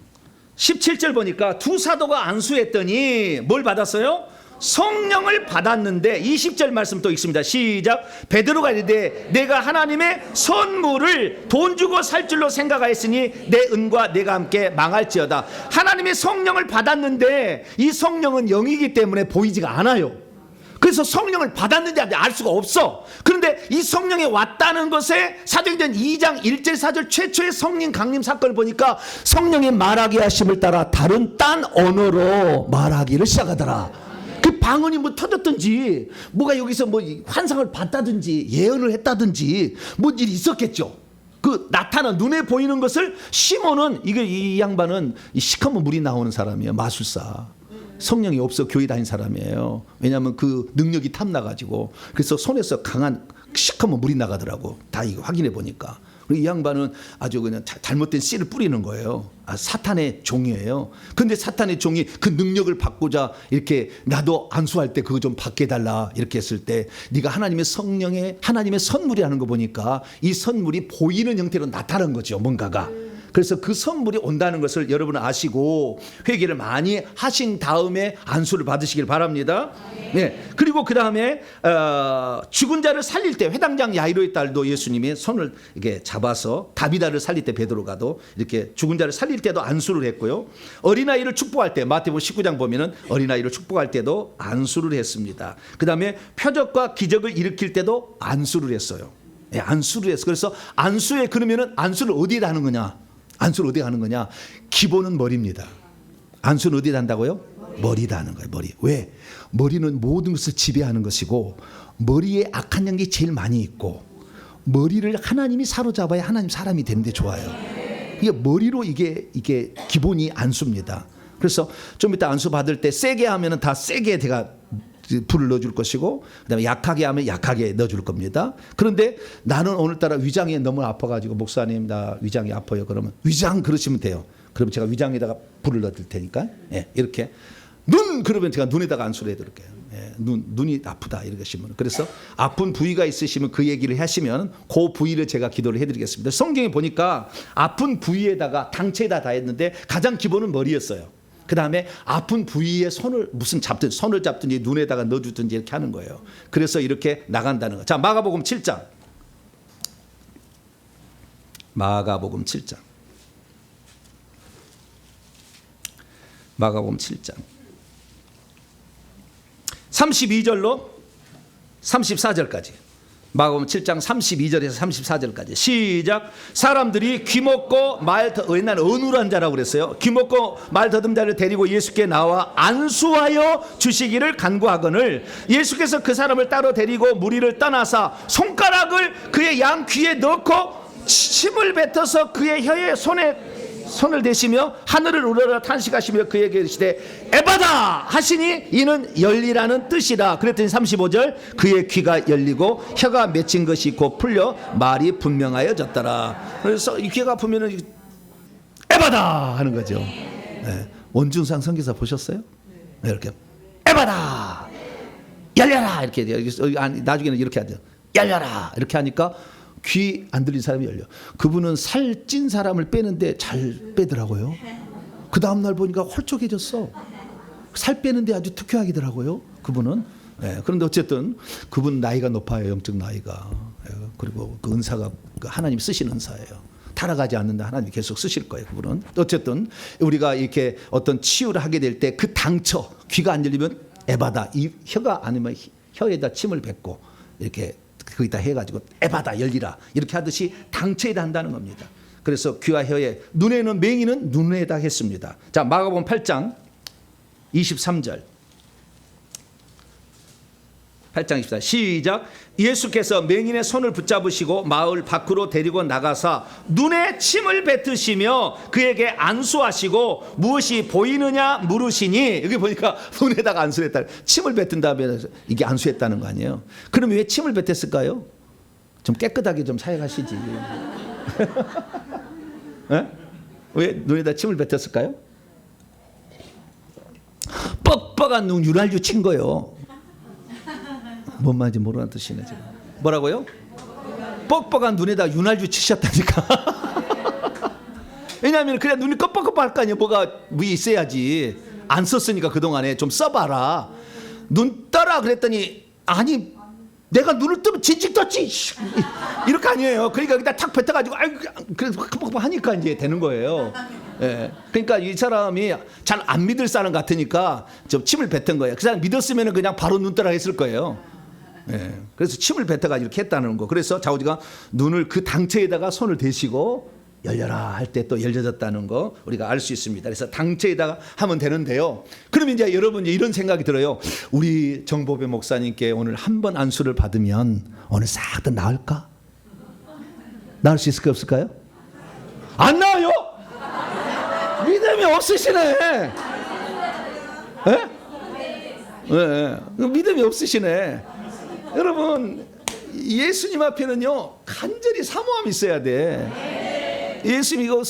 17절 보니까 두 사도가 안수했더니 뭘 받았어요? 성령을 받았는데 20절 말씀 또 읽습니다. 시작. 베드로가 이르되 내가 하나님의 선물을 돈 주고 살 줄로 생각하였으니 내 은과 내가 함께 망할지어다. 하나님의 성령을 받았는데 이 성령은 영이기 때문에 보이지가 않아요. 그래서 성령을 받았는지 알 수가 없어. 그런데 이 성령이 왔다는 것에 사도행전 2장 1절 4절 최초의 성령 강림 사건을 보니까 성령이 말하게 하심을 따라 다른 딴 언어로 말하기를 시작하더라. 그 방언이 뭐 터졌든지, 뭐가 여기서 뭐 환상을 봤다든지 예언을 했다든지 뭔 일이 있었겠죠. 그 나타난 눈에 보이는 것을 시몬은, 이게 이 양반은 시커먼 물이 나오는 사람이에요. 마술사. 성령이 없어 교회 다닌 사람이에요. 왜냐하면 그 능력이 탐나가지고. 그래서 손에서 강한 시커먼 물이 나가더라고. 다 이거 확인해 보니까. 이 양반은 아주 그냥 잘못된 씨를 뿌리는 거예요. 사탄의 종이에요. 근데 사탄의 종이 그 능력을 받고자 이렇게 나도 안수할 때 그거 좀 받게 해달라 이렇게 했을 때, 네가 하나님의 성령의 하나님의 선물이라는 거 보니까 이 선물이 보이는 형태로 나타난 거죠. 뭔가가. 그래서 그 선물이 온다는 것을 여러분은 아시고 회개를 많이 하신 다음에 안수를 받으시길 바랍니다. 네. 그리고 그 다음에 죽은 자를 살릴 때, 회당장 야이로의 딸도 예수님이 손을 이렇게 잡아서 다비다를 살릴 때 베드로가도 이렇게 죽은 자를 살릴 때도 안수를 했고요. 어린아이를 축복할 때, 마태복음 19장 보면은 어린아이를 축복할 때도 안수를 했습니다. 그 다음에 표적과 기적을 일으킬 때도 안수를 했어요. 네, 안수를 했어. 그래서 안수에, 그러면은 안수를 어디에다 하는 거냐? 안수를 어디에 하는 거냐? 기본은 머리입니다. 안수는 어디에 한다고요? 머리다 하는 거예요. 머리. 왜? 머리는 모든 것을 지배하는 것이고, 머리에 악한 영이 제일 많이 있고, 머리를 하나님이 사로잡아야 하나님 사람이 되는데 좋아요. 이게 머리로 이게 기본이 안수입니다. 그래서 좀 이따 안수 받을 때 세게 하면은 다 세게 제가 불을 넣어줄 것이고 그다음에 약하게 하면 약하게 넣어줄 겁니다. 그런데 나는 오늘따라 위장이 너무 아파가지고 목사님 나 위장이 아파요. 그러면 위장 그러시면 돼요. 그러면 제가 위장에다가 불을 넣을 테니까 이렇게 눈 그러면 제가 눈에다가 안수를 해드릴게요. 눈이 아프다 이렇게 하시면 그래서 아픈 부위가 있으시면 그 얘기를 하시면 그 부위를 제가 기도를 해드리겠습니다. 성경에 보니까 아픈 부위에다가 당체에다 다 했는데 가장 기본은 머리였어요. 그 다음에 아픈 부위에 손을 손을 잡든지 눈에다가 넣어주든지 이렇게 하는 거예요. 그래서 이렇게 나간다는 거. 자, 마가복음 7장. 마가복음 7장. 마가복음 7장. 32절로 34절까지. 마가복음 7장 32절에서 34절까지 시작. 사람들이 귀먹고 옛날 어눌한 자라고 그랬어요. 귀먹고 말 더듬 자를 데리고 예수께 나와 안수하여 주시기를 간구하거늘 예수께서 그 사람을 따로 데리고 무리를 떠나사 손가락을 그의 양 귀에 넣고 침을 뱉어서 그의 혀에 손을 대시며 하늘을 우러러 탄식하시며 그에게 이르시되 에바다 하시니 이는 열리라는 뜻이라. 그랬더니 35절 그의 귀가 열리고 혀가 맺힌 것이 곧 풀려 말이 분명하여졌더라. 그래서 이 귀가 아프면은 에바다 하는 거죠. 원준상 선교사 보셨어요? 이렇게 에바다 열려라 이렇게 나중에는 이렇게 하죠. 열려라 이렇게 하니까 귀 안 들린 사람이 열려. 그분은 살찐 사람을 빼는데 잘 빼더라고요. 그 다음날 보니까 홀쭉해졌어. 살 빼는데 아주 특효약이더라고요 그분은. 그런데 어쨌든 그분 나이가 높아요. 영적 나이가. 그리고 그 은사가 하나님 쓰시는 은사예요. 타락하지 않는다. 하나님이 계속 쓰실 거예요 그분은. 어쨌든 우리가 이렇게 어떤 치유를 하게 될 때 그 당처 귀가 안 열리면 에바다 이 혀가 아니면 혀에다 침을 뱉고 이렇게 거기다 해가지고 에바다 열리라 이렇게 하듯이 당체에다 한다는 겁니다. 그래서 귀와 혀에 눈에는 맹인은 눈에다 했습니다. 자, 마가복음 8장 23절 8장 24절 시작. 예수께서 맹인의 손을 붙잡으시고 마을 밖으로 데리고 나가사 눈에 침을 뱉으시며 그에게 안수하시고 무엇이 보이느냐 물으시니 여기 보니까 눈에다가 안수했다. 침을 뱉은 다음에 이게 안수했다는 거 아니에요. 그럼 왜 침을 뱉었을까요? 좀 깨끗하게 좀 사용하시지. 왜 눈에다 침을 뱉었을까요? 뻑뻑한 눈 윤활유 친 거예요. 뭔 말인지 모르는 뜻이네 지금. 뭐라고요? 뻑뻑한 눈에다 윤활유 치셨다니까. 왜냐하면 그냥 눈이 껌뻑껌뻑할 거 아니에요. 뭐가 위에 있어야지. 안 썼으니까 그동안에 좀 써봐라. 눈 떠라 그랬더니 아니 내가 눈을 뜨면 진즉 떴지 이렇게 아니에요. 그러니까 그냥 탁 뱉어가지고 그래서 뻑뻑 하니까 이제 되는 거예요. 그러니까 이 사람이 잘 안 믿을 사람 같으니까 좀 침을 뱉은 거예요. 그 사람 믿었으면 그냥 바로 눈 떠라 했을 거예요. 그래서 침을 뱉어가지고 이렇게 했다는 거. 그래서 자우지가 눈을 그 당체에다가 손을 대시고 열려라 할 때 또 열려졌다는 거 우리가 알 수 있습니다. 그래서 당체에다가 하면 되는데요. 그러면 이제 여러분 이런 생각이 들어요. 우리 정보배 목사님께 오늘 한 번 안수를 받으면 오늘 싹 다 나을까? 나을 수 있을까 없을까요? 안 나와요? 믿음이 없으시네. 믿음이 없으시네. 여러분 예수님 앞에는요 간절히 사모함이 있어야 돼. 예수님 이거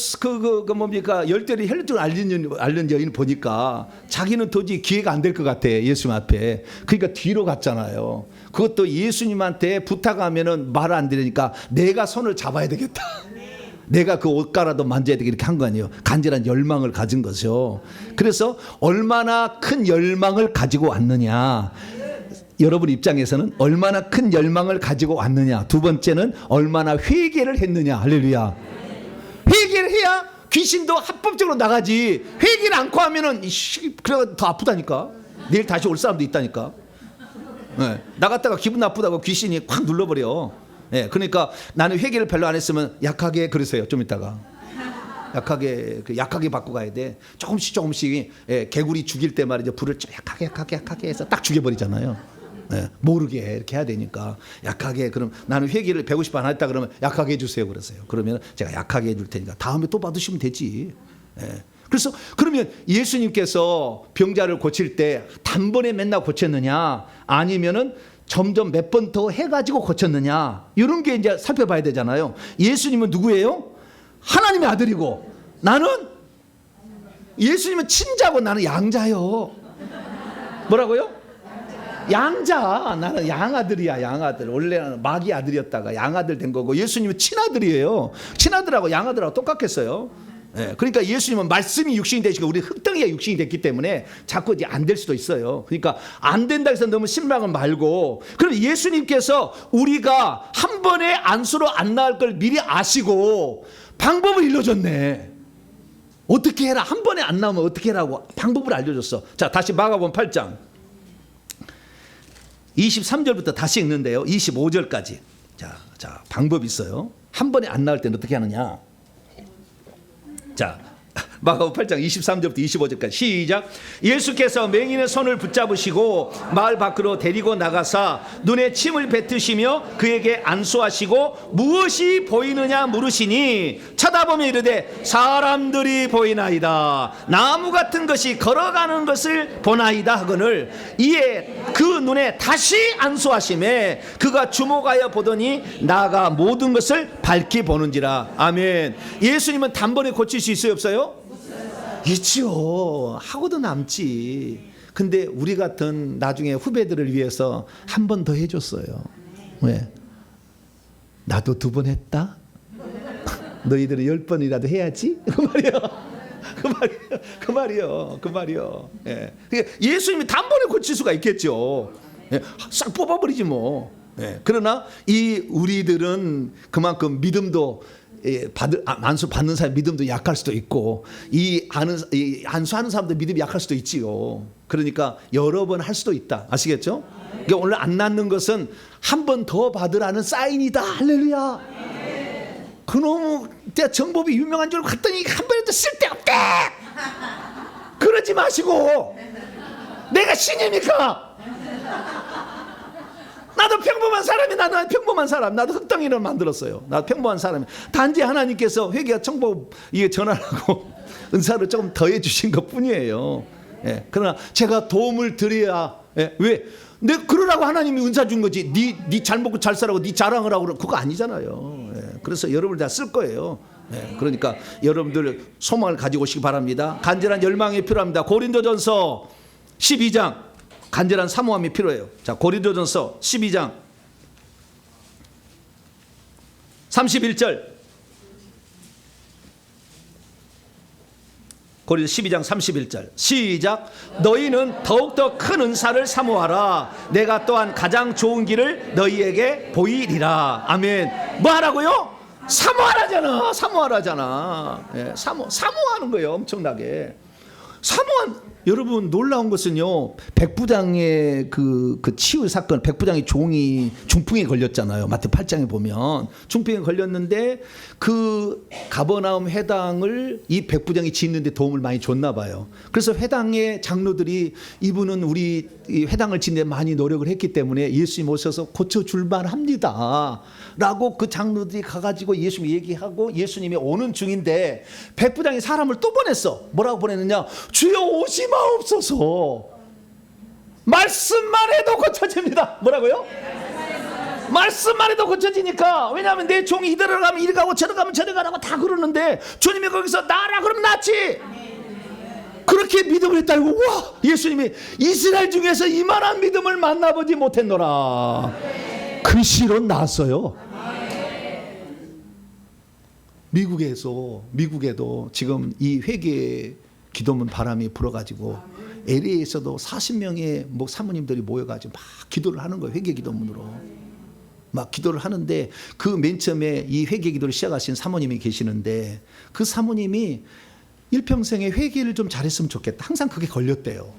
뭡니까 열대리 혈류증 앓는 여인 보니까 자기는 도저히 기회가 안 될 것 같아 예수님 앞에. 그러니까 뒤로 갔잖아요. 그것도 예수님한테 부탁하면은 말 안 들으니까 내가 손을 잡아야 되겠다. 내가 그 옷가라도 만져야 되겠다 이렇게 한 거 아니에요. 간절한 열망을 가진 거죠. 그래서 얼마나 큰 열망을 가지고 왔느냐. 여러분 입장에서는 얼마나 큰 열망을 가지고 왔느냐. 두 번째는 얼마나 회개를 했느냐. 할렐루야. 회개를 해야 귀신도 합법적으로 나가지. 회개를 않고 하면은 그래 더 아프다니까. 내일 다시 올 사람도 있다니까. 나갔다가 기분 나쁘다고 귀신이 확 눌러버려. 그러니까 나는 회개를 별로 안 했으면 약하게 그러세요. 좀 이따가 약하게 바꿔 가야 돼. 조금씩 개구리 죽일 때 말이죠. 불을 약하게 해서 딱 죽여버리잖아요. 모르게 이렇게 해야 되니까 약하게. 그럼 나는 회개를 150번 안 했다 그러면 약하게 해주세요 그러세요. 그러면 제가 약하게 해줄 테니까 다음에 또 받으시면 되지. 그래서 그러면 예수님께서 병자를 고칠 때 단번에 맨날 고쳤느냐, 아니면은 점점 몇 번 더 해가지고 고쳤느냐, 이런 게 이제 살펴봐야 되잖아요. 예수님은 누구예요? 하나님의 아들이고, 나는 예수님은 친자고 나는 양자요. 뭐라고요? 양자. 나는 양아들이야. 양아들. 원래는 마귀 아들이었다가 양아들 된 거고, 예수님은 친아들이에요. 친아들하고 양아들하고 똑같겠어요. 네, 그러니까 예수님은 말씀이 육신이 되시고 우리 흙덩이가 육신이 됐기 때문에 자꾸 이제 안 될 수도 있어요. 그러니까 안 된다 해서 너무 실망은 말고, 그럼 예수님께서 우리가 한 번에 안수로 안 나을 걸 미리 아시고 방법을 일러줬네. 어떻게 해라. 한 번에 안 나오면 어떻게 해라고 방법을 알려줬어. 자, 다시 마가복음 8장 23절부터 다시 읽는데요. 25절까지. 자, 방법이 있어요. 한 번에 안 나올 때는 어떻게 하느냐. 자, 마가복음 8장 23절부터 25절까지 시작. 예수께서 맹인의 손을 붙잡으시고 마을 밖으로 데리고 나가사 눈에 침을 뱉으시며 그에게 안수하시고 무엇이 보이느냐 물으시니 쳐다보며 이르되 사람들이 보이나이다. 나무 같은 것이 걸어가는 것을 보나이다 하거늘 이에 그 눈에 다시 안수하시매 그가 주목하여 보더니 나가 모든 것을 밝히 보는지라. 아멘. 예수님은 단번에 고칠 수 있어요, 없어요? 있지요. 하고도 남지. 근데 우리 같은 나중에 후배들을 위해서 한 번 더 해줬어요. 왜? 나도 2번 했다. 너희들은 10번이라도 해야지. 그 말이요. 예. 예수님이 단번에 고칠 수가 있겠죠. 예. 싹 뽑아버리지 뭐. 예. 그러나 이 우리들은 그만큼 믿음도 안수 받는 사람 믿음도 약할 수도 있고, 안수하는 사람도 믿음이 약할 수도 있지요. 그러니까 여러 번 할 수도 있다. 아시겠죠? 그러니까 오늘 안 낫는 것은 한 번 더 받으라는 사인이다. 할렐루야. 그놈의 정법이 유명한 줄 갔더니 한 번에도 쓸데없대. 그러지 마시고, 내가 신입니까? 나도 평범한 사람이, 나도 평범한 사람, 나도 흙덩이를 만들었어요. 나도 평범한 사람이. 단지 하나님께서 회개와 청법 이게 전하라고 은사를 조금 더해 주신 것 뿐이에요. 예. 그러나 제가 도움을 드려야, 예. 왜? 내 그러라고 하나님이 은사 준 거지. 네 잘 먹고 잘 살라고 네 자랑을 하고 그거 아니잖아요. 예. 그래서 여러분을 다 쓸 거예요. 예. 그러니까 여러분들 소망을 가지고 오시기 바랍니다. 간절한 열망이 필요합니다. 고린도전서 12장. 간절한 사모함이 필요해요. 자, 고린도전서 12장 31절. 고린도 12장 31절 시작. 너희는 더욱더 큰 은사를 사모하라. 내가 또한 가장 좋은 길을 너희에게 보이리라. 아멘. 뭐 하라고요? 사모하라잖아. 예, 사모하는 거예요. 엄청나게. 여러분 놀라운 것은요, 백부장의 그 치유 사건, 백부장의 종이 중풍에 걸렸잖아요. 마태 8장에 보면 중풍에 걸렸는데 그 가버나움 회당을 이 백부장이 짓는데 도움을 많이 줬나 봐요. 그래서 회당의 장로들이 이분은 우리 이 회당을 짓는데 많이 노력을 했기 때문에 예수님 오셔서 고쳐줄만 합니다 라고 그 장로들이 가가지고 예수님 얘기하고 예수님이 오는 중인데 백부장이 사람을 또 보냈어. 뭐라고 보냈느냐? 주여 오시마옵소서. 말씀만 해도 고쳐집니다. 뭐라고요? 말씀만 해도 고쳐지니까. 왜냐하면 내 종이 이대로 가면 이리 가고 저리 가면 저리 가라고 다 그러는데 주님이 거기서 나라 그러면 낫지. 그렇게 믿음을 했다고. 와, 예수님이 이스라엘 중에서 이만한 믿음을 만나보지 못했노라. 그 시로 나왔어요. 미국에도 지금 이 회개 기도문 바람이 불어가지고 LA에서도 40명의 사모님들이 모여가지고 막 기도를 하는 거예요. 회개 기도문으로 막 기도를 하는데 그 맨 처음에 이 회개 기도를 시작하신 사모님이 계시는데 그 사모님이 일평생에 회개를 좀 잘했으면 좋겠다. 항상 그게 걸렸대요.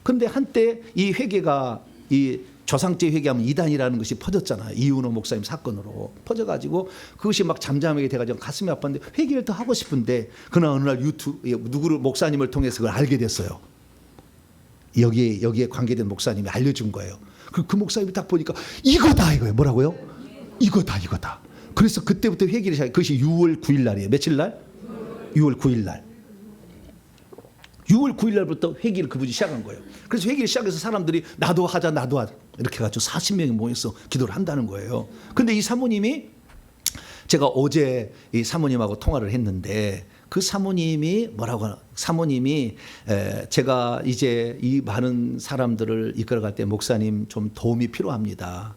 그런데 한때 이 회개가 이 조상제 회개하면 이단이라는 것이 퍼졌잖아요. 이윤호 목사님 사건으로 퍼져가지고 그것이 막 잠잠하게 돼가지고 가슴이 아팠는데 회개를 더 하고 싶은데 그날 어느 날 누구를 목사님을 통해서 그걸 알게 됐어요. 여기에 관계된 목사님이 알려준 거예요. 그 목사님이 딱 보니까 이거다 이거예요. 뭐라고요? 이거다. 그래서 그때부터 회개를 시작해요. 그것이 6월 9일 날이에요. 며칠 날? 6월 9일 날. 6월 9일 날부터 회개를 그분이 시작한 거예요. 그래서 회개를 시작해서 사람들이 나도 하자 이렇게 해가지고 40명이 모여서 기도를 한다는 거예요. 근데 이 사모님이, 제가 어제 이 사모님하고 통화를 했는데 그 사모님이 뭐라고 하나, 사모님이 제가 이제 이 많은 사람들을 이끌어갈 때 목사님 좀 도움이 필요합니다.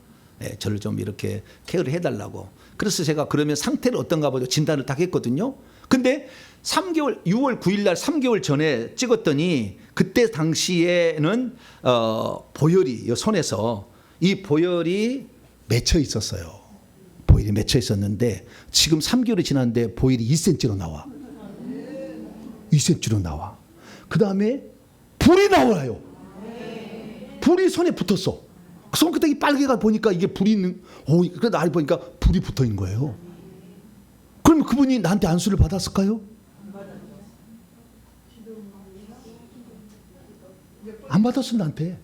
저를 좀 이렇게 케어를 해달라고. 그래서 제가 그러면 상태를 어떤가 보죠. 진단을 딱 했거든요. 근데 3개월, 6월 9일 날 3개월 전에 찍었더니 그때 당시에는 보혈이 손에서 이 보혈이 맺혀 있었어요. 보혈이 맺혀 있었는데 지금 3개월이 지났는데 보혈이 2cm로 나와. 2cm로 나와. 그 다음에 불이 나와요. 불이 손에 붙었어. 손끝이 빨개가 보니까 이게 불이 있는, 그래서 날 보니까 불이 붙어 있는 거예요. 그러면 그분이 나한테 안수를 받았을까요? 안 받았어, 나한테.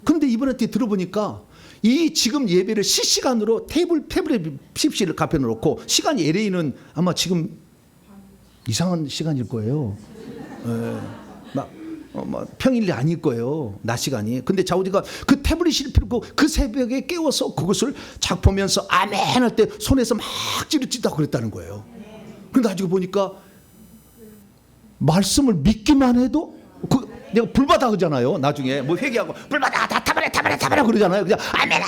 그런데 이분한테 들어보니까 이 지금 예배를 실시간으로 태블릿 PC를 앞에 놓고, 시간이 LA는 아마 지금 이상한 시간일 거예요. 막 평일이 아닐 거예요, 낮 시간이. 근데 자우디가 그 태블릿을 펴고 그 새벽에 깨워서 그것을 쫙 보면서 아멘 할 때 손에서 막 찌릿찌릿하고 그랬다는 거예요. 그런데 나중에 보니까 말씀을 믿기만 해도 내가 불받아 그러잖아요. 나중에 뭐 회개하고 불받아 다 타버려 그러잖아요. 그냥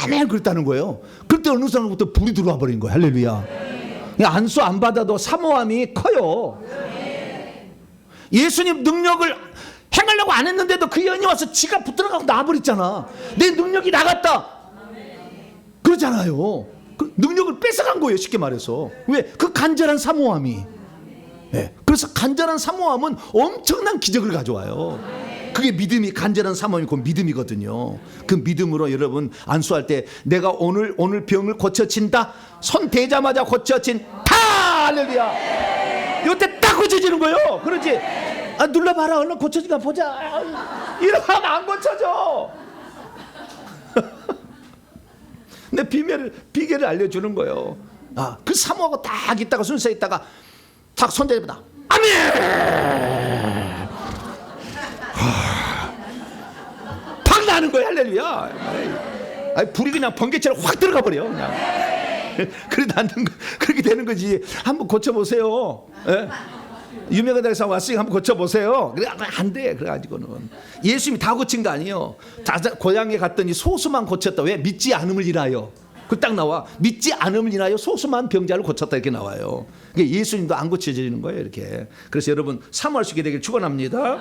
아멘 그랬다는 거예요. 그때 어느 순간부터 불이 들어와 버린 거예요. 할렐루야. 안수 안 받아도 사모함이 커요. 예수님 능력을 행하려고 안 했는데도 그 여인이 와서 지가 붙들어가고 나와버렸잖아. 내 능력이 나갔다 그러잖아요. 그 능력을 뺏어간 거예요, 쉽게 말해서. 왜? 그 간절한 사모함이. 그래서 간절한 사모함은 엄청난 기적을 가져와요. 그게 믿음이, 간절한 사모함이 그 믿음이거든요. 그 믿음으로 여러분 안수할 때 내가 오늘 병을 고쳐진다, 손 대자마자 고쳐진다. 할렐루야. 이때 딱 고쳐지는 거예요. 그렇지? 눌러봐라, 얼른 고쳐지가 보자. 이러면 안 고쳐져. 근데 비결을 알려주는 거예요. 그 사모하고 딱 있다가 순서에 있다가 딱 손대보다 아멘 팍 나는 거예요. 할렐루야. 불이 그냥 번개처럼 확 들어가 버려 그냥. 그렇게 되는 거지. 한번 고쳐보세요. 유명한 데서 왔으니까 한번 고쳐보세요. 그래, 안 돼. 그래가지고는 예수님이 다 고친 거 아니에요. 고향에 갔더니 소수만 고쳤다. 왜? 믿지 않음을 인하여. 그 딱 나와. 믿지 않음을 인하여 소수만 병자를 고쳤다, 이렇게 나와요. 예수님도 안 고쳐지는 거예요, 이렇게. 그래서 여러분 사모할 수 있게 되길 축원합니다.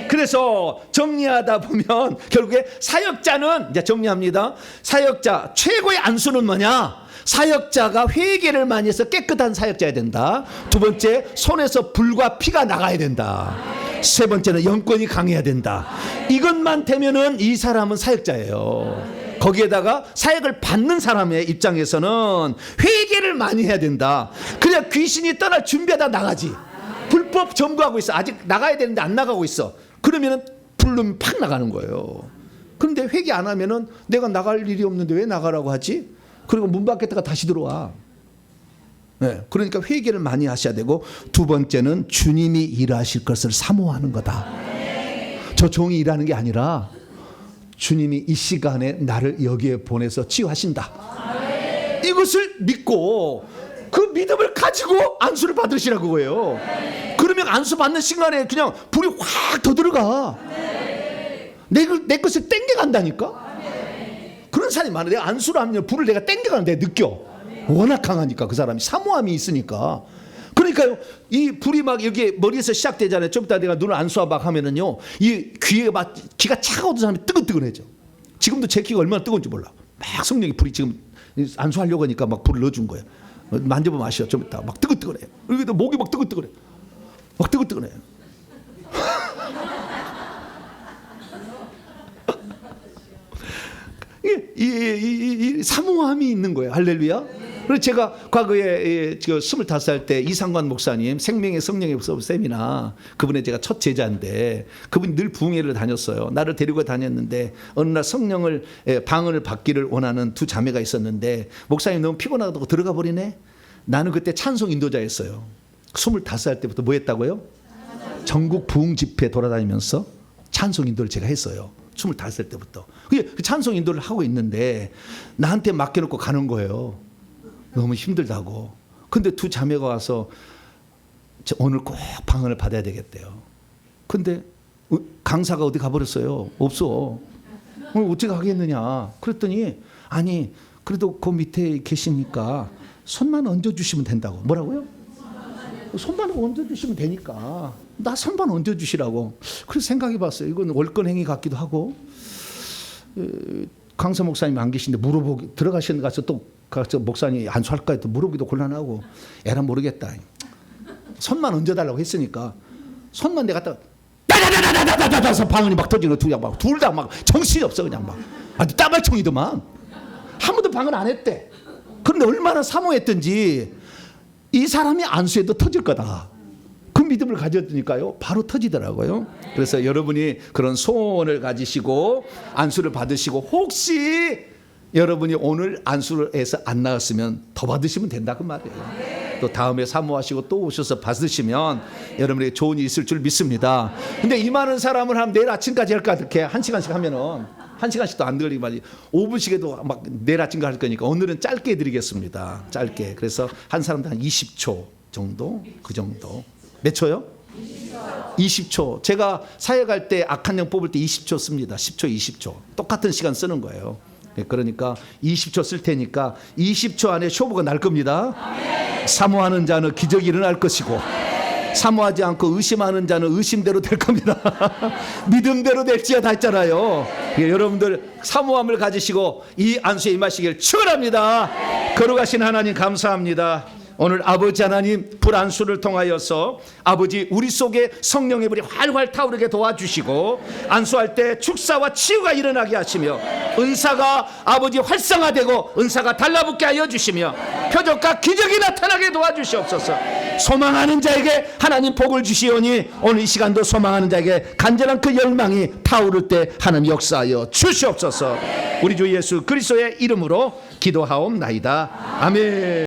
그래서 정리하다 보면 결국에 사역자는, 이제 정리합니다. 사역자 최고의 안수는 뭐냐? 사역자가 회개를 많이 해서 깨끗한 사역자야 된다. 두 번째, 손에서 불과 피가 나가야 된다. 세 번째는 영권이 강해야 된다. 이것만 되면은 이 사람은 사역자예요. 거기에다가 사역을 받는 사람의 입장에서는 회개를 많이 해야 된다. 그냥 귀신이 떠날 준비하다 나가지. 불법 점거하고 있어. 아직 나가야 되는데 안 나가고 있어. 그러면은 불르면 팍 나가는 거예요. 그런데 회개 안 하면은 내가 나갈 일이 없는데 왜 나가라고 하지? 그리고 문 밖에다가 다시 들어와. 그러니까 회개를 많이 하셔야 되고, 두 번째는 주님이 일하실 것을 사모하는 거다. 저 종이 일하는 게 아니라 주님이 이 시간에 나를 여기에 보내서 치유하신다. 이것을 믿고 그 믿음을 가지고 안수를 받으시라고 그거예요. 그러면 안수 받는 시간에 그냥 불이 확 더 들어가. 내 것을 땡겨간다니까. 그런 사람이 많아. 내가 안수를 하면 불을 내가 땡겨가는 내가 느껴. 워낙 강하니까, 그 사람이 사모함이 있으니까. 그러니까요, 이 불이 막 여기 머리에서 시작되잖아요. 좀 이따 내가 눈을 안수하 막 하면은요, 이 귀에 막 귀가 차가워진 사람이 뜨끈뜨끈해져. 지금도 제 귀가 얼마나 뜨거운지 몰라. 막 성령이 불이 지금 안수하려고 하니까 막 불을 넣어준 거예요. 만져보면 아시죠? 좀 이따 막 뜨끈뜨끈해요. 여기도 목이 막 뜨끈뜨끈해. 막 뜨끈뜨끈해요. 이 사모함이 있는 거예요. 할렐루야. 그래서 제가 과거에 25살 때 이상관 목사님 생명의 성령의 세미나, 그분의 제가 첫 제자인데 그분이 늘 부흥회를 다녔어요. 나를 데리고 다녔는데 어느 날 성령을 방언을 받기를 원하는 두 자매가 있었는데, 목사님 너무 피곤하다고 들어가 버리네. 나는 그때 찬송 인도자였어요. 25살 때부터 뭐 했다고요? 전국 부흥 집회 돌아다니면서 찬송 인도를 제가 했어요. 25살 때부터. 그 찬송 인도를 하고 있는데 나한테 맡겨놓고 가는 거예요. 너무 힘들다고. 근데 두 자매가 와서 오늘 꼭 방언을 받아야 되겠대요. 근데 강사가 어디 가버렸어요. 없어. 오늘 어떻게 하겠느냐. 그랬더니 아니 그래도 그 밑에 계시니까 손만 얹어주시면 된다고. 뭐라고요? 손만 얹어주시면 되니까 나 손만 얹어주시라고. 그래서 생각해봤어요. 이건 월권행위 같기도 하고. 강사 목사님 안 계신데 물어보기 들어가시는 가서 또 가서 목사님 안수할까 해도 물어보기도 곤란하고 에라 모르겠다. 손만 얹어달라고 했으니까 손만 내가 갖다 다다다다다다다다서 방언이 막 터지는 거 둘 다 막 정신이 없어 그냥 막 아주 따발총이더만. 한 번도 방언 안 했대. 그런데 얼마나 사모했던지 이 사람이 안수해도 터질 거다. 그 믿음을 가졌으니까요 바로 터지더라고요. 그래서 여러분이 그런 소원을 가지시고 안수를 받으시고 혹시 여러분이 오늘 안수를 해서 안 나왔으면 더 받으시면 된다 그 말이에요. 또 다음에 사모하시고 또 오셔서 받으시면 여러분에게 좋은 일이 있을 줄 믿습니다. 근데 이 많은 사람을 하면 내일 아침까지 할까 이렇게 1시간씩 하면은 1시간씩도 안 들리고 말이지 5분씩 해도 막 내일 아침까지 할 거니까 오늘은 짧게 드리겠습니다. 짧게. 그래서 한 사람당 한 20초 정도 그 정도. 몇 초요? 20초. 제가 사역할 때 악한 영 뽑을 때 20초 씁니다. 10초 20초 똑같은 시간 쓰는 거예요. 그러니까 20초 쓸 테니까 20초 안에 쇼부가 날 겁니다. 사모하는 자는 기적이 일어날 것이고 사모하지 않고 의심하는 자는 의심대로 될 겁니다. 믿음대로 될지어다 했잖아요. 여러분들 사모함을 가지시고 이 안수에 임하시길 축원합니다. 거룩하신 하나님 감사합니다. 오늘 아버지 하나님 불안수를 통하여서 아버지 우리 속에 성령의 불이 활활 타오르게 도와주시고 안수할 때 축사와 치유가 일어나게 하시며 은사가 아버지 활성화되고 은사가 달라붙게 하여 주시며 표적과 기적이 나타나게 도와주시옵소서. 소망하는 자에게 하나님 복을 주시오니 오늘 이 시간도 소망하는 자에게 간절한 그 열망이 타오를 때 하나님 역사하여 주시옵소서. 우리 주 예수 그리스도의 이름으로 기도하옵나이다. 아멘.